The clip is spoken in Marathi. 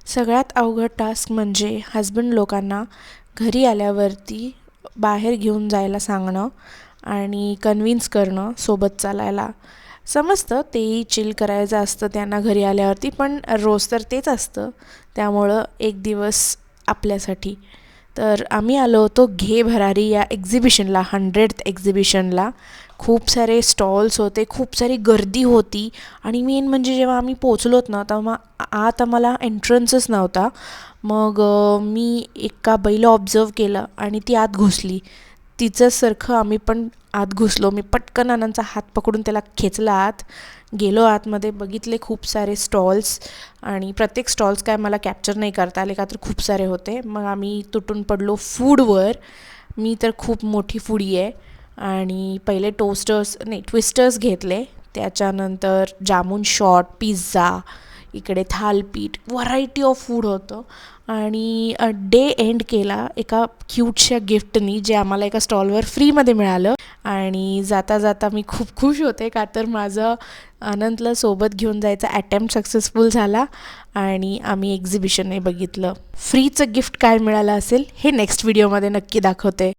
सगळ्यात अवघड टास्क म्हणजे हजबंड लोकांना घरी आल्यावरती बाहेर घेऊन जायला सांगणं आणि कन्विन्स करणं सोबत चालायला. समजतं तेही चिल करायचं असतं त्यांना घरी आल्यावरती, पण रोज तर तेच असतं, त्यामुळं एक दिवस आपल्यासाठी. तर आम्ही आलो होतो घे भरारी या एक्झिबिशनला, 100th एक्झिबिशनला. खूप सारे स्टॉल्स होते, खूप सारी गर्दी होती आणि मेन म्हणजे जेव्हा आम्ही पोचलोत ना तेव्हा आत आम्हाला एंट्रन्सच नव्हता. मग मी एका बाईला ऑब्झर्व केलं आणि ती आत घुसली. तिच्यासारखं आम्ही पण आत घुसलो. मी पटकन आनंदचा हात पकडून त्याला खेचला आत. गेलो आतमध्ये, बघितले खूप सारे स्टॉल्स आणि प्रत्येक स्टॉल्स काय मला कॅप्चर नाही करता आले का तर खूप सारे होते. मग आम्ही तुटून पडलो फूडवर. मी तर खूप मोठी फूडी आहे आणि पहिले ट्विस्टर्स घेतले. त्याच्यानंतर जामून शॉट, पिझ्झा, इकडे थालपीठ, व्हरायटी ऑफ फूड होतं. आणि डे एंड केला एका क्यूटशा गिफ्टनी जे आम्हाला एका स्टॉलवर फ्रीमध्ये मिळालं. आणि जाता जाता मी खूप खुश होते का तर माझं अनंतला सोबत घेऊन जायचा अटेम्प्ट सक्सेसफुल झाला आणि आम्ही एक्झिबिशनही बघितलं. फ्रीचं गिफ्ट काय मिळालं असेल हे नेक्स्ट व्हिडिओमध्ये नक्की दाखवते.